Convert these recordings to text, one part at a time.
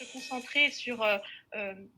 Se concentrer sur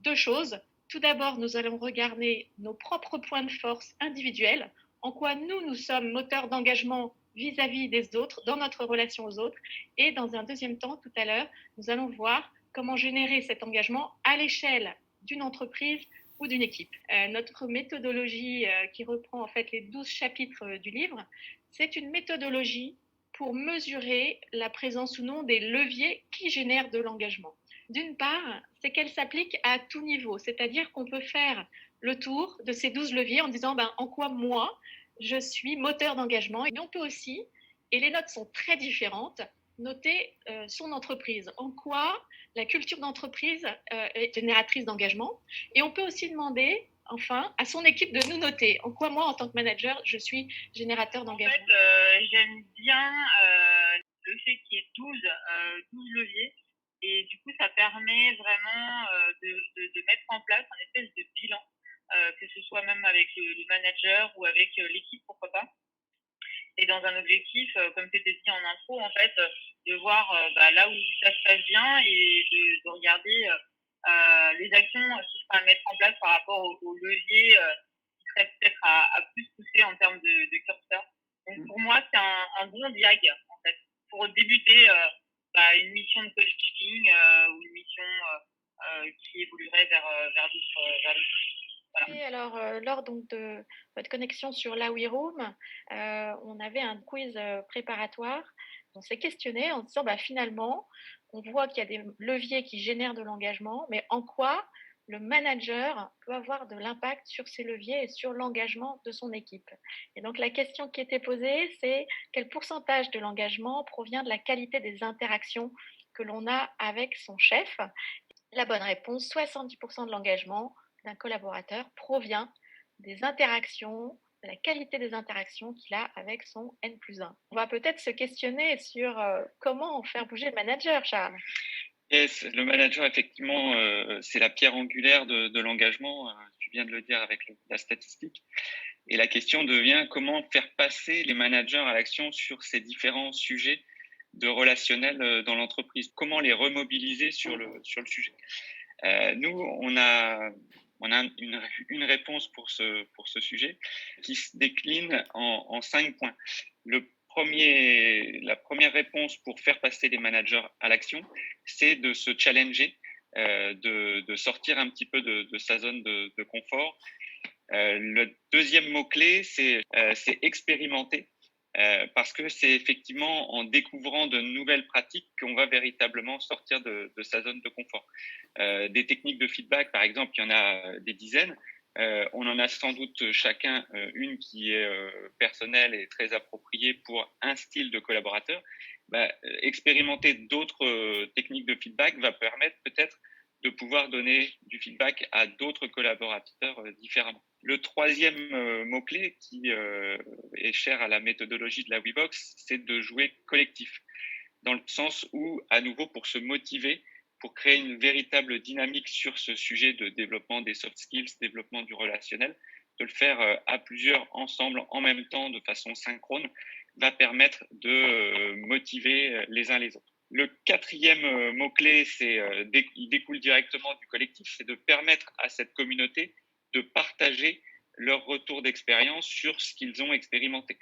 deux choses. Tout d'abord, nous allons regarder nos propres points de force individuels, en quoi nous sommes moteurs d'engagement vis-à-vis des autres, dans notre relation aux autres. Et dans un deuxième temps, tout à l'heure, nous allons voir comment générer cet engagement à l'échelle d'une entreprise ou d'une équipe. Notre méthodologie qui reprend en fait les 12 chapitres du livre, c'est une méthodologie pour mesurer la présence ou non des leviers qui génèrent de l'engagement. D'une part, c'est qu'elle s'applique à tout niveau, c'est-à-dire qu'on peut faire le tour de ces 12 leviers en disant en quoi moi, je suis moteur d'engagement. Mais on peut aussi, et les notes sont très différentes, noter son entreprise, en quoi la culture d'entreprise est génératrice d'engagement. Et on peut aussi demander, enfin, à son équipe de nous noter en quoi moi, en tant que manager, je suis générateur d'engagement. En fait, j'aime bien le fait qu'il y ait 12 leviers. Et du coup, ça permet vraiment de mettre en place un espèce de bilan, que ce soit même avec le manager ou avec l'équipe, pourquoi pas. Et dans un objectif, comme c'était dit en intro, en fait, de voir là où ça se passe bien et de regarder les actions qui seraient à mettre en place par rapport aux leviers qui seraient peut-être à plus pousser en termes de curseur. Donc pour moi, c'est un bon diag, en fait, pour débuter une mission de coaching ou une mission qui évoluerait vers d'autres. Voilà. Et alors, lors donc de votre connexion sur la WeRoom, on avait un quiz préparatoire. On s'est questionné en se disant, finalement, on voit qu'il y a des leviers qui génèrent de l'engagement, mais en quoi le manager peut avoir de l'impact sur ces leviers et sur l'engagement de son équipe. Et donc, la question qui était posée, c'est quel pourcentage de l'engagement provient de la qualité des interactions que l'on a avec son chef. La bonne réponse, 70% de l'engagement d'un collaborateur provient des interactions, de la qualité des interactions qu'il a avec son N+1. On va peut-être se questionner sur comment faire bouger le manager, Charles. Yes, le manager, effectivement, c'est la pierre angulaire de l'engagement. Tu viens de le dire avec la statistique. Et la question devient comment faire passer les managers à l'action sur ces différents sujets de relationnel dans l'entreprise. Comment les remobiliser sur le sujet. Nous, on a une réponse pour ce sujet qui se décline en 5 points. La première réponse pour faire passer les managers à l'action, c'est de se challenger, de sortir un petit peu de sa zone de confort. Le deuxième mot-clé, c'est expérimenter. Parce que c'est effectivement en découvrant de nouvelles pratiques qu'on va véritablement sortir de sa zone de confort. Des techniques de feedback, par exemple, il y en a des dizaines. On en a sans doute chacun une qui est personnelle et très appropriée pour un style de collaborateur. Expérimenter d'autres techniques de feedback va permettre peut-être de pouvoir donner du feedback à d'autres collaborateurs différemment. Le troisième mot-clé qui est cher à la méthodologie de la WeBox, c'est de jouer collectif, dans le sens où, à nouveau, pour se motiver, pour créer une véritable dynamique sur ce sujet de développement des soft skills, développement du relationnel, de le faire à plusieurs ensemble en même temps de façon synchrone va permettre de motiver les uns les autres. Le quatrième mot-clé, il découle directement du collectif, c'est de permettre à cette communauté de partager leur retour d'expérience sur ce qu'ils ont expérimenté.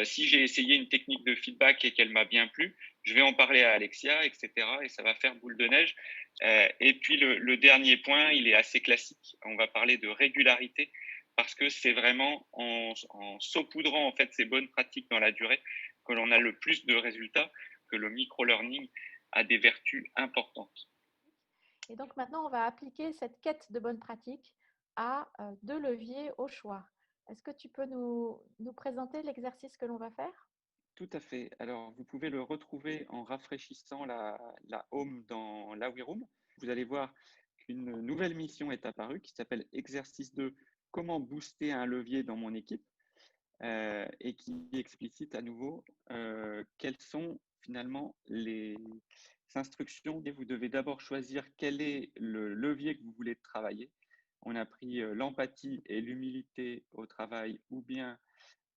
Si j'ai essayé une technique de feedback et qu'elle m'a bien plu, je vais en parler à Alexia, etc. Et ça va faire boule de neige. Et puis le dernier point, il est assez classique. On va parler de régularité parce que c'est vraiment en saupoudrant en fait ces bonnes pratiques dans la durée que l'on a le plus de résultats, que le micro-learning a des vertus importantes. Et donc maintenant, on va appliquer cette quête de bonnes pratiques à deux leviers au choix. Est-ce que tu peux nous présenter l'exercice que l'on va faire? Tout à fait. Alors, vous pouvez le retrouver en rafraîchissant la home dans la WeRoom. Vous allez voir qu'une nouvelle mission est apparue qui s'appelle Exercice 2, comment booster un levier dans mon équipe et qui explicite à nouveau quelles sont finalement les instructions. Et vous devez d'abord choisir quel est le levier que vous voulez travailler. On a pris l'empathie et l'humilité au travail ou bien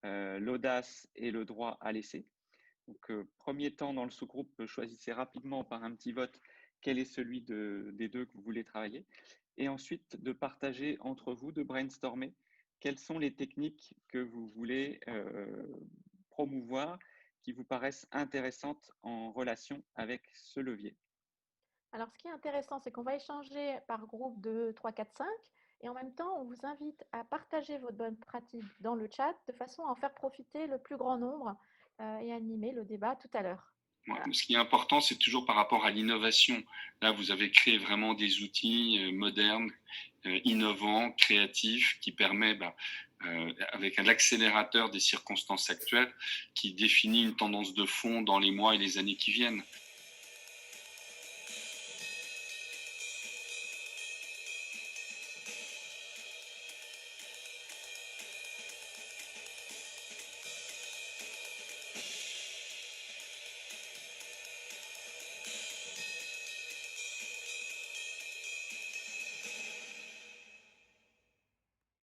l'audace et le droit à laisser. Donc, premier temps dans le sous-groupe, choisissez rapidement par un petit vote quel est celui des deux que vous voulez travailler, et ensuite de partager entre vous, de brainstormer quelles sont les techniques que vous voulez promouvoir, qui vous paraissent intéressantes en relation avec ce levier. Alors, ce qui est intéressant, c'est qu'on va échanger par groupe de 3, 4, 5 et en même temps, on vous invite à partager votre bonne pratique dans le chat de façon à en faire profiter le plus grand nombre et animer le débat tout à l'heure. Voilà. Ce qui est important, c'est toujours par rapport à l'innovation. Là, vous avez créé vraiment des outils modernes, innovants, créatifs, qui permettent, avec l'accélérateur des circonstances actuelles, qui définit une tendance de fond dans les mois et les années qui viennent.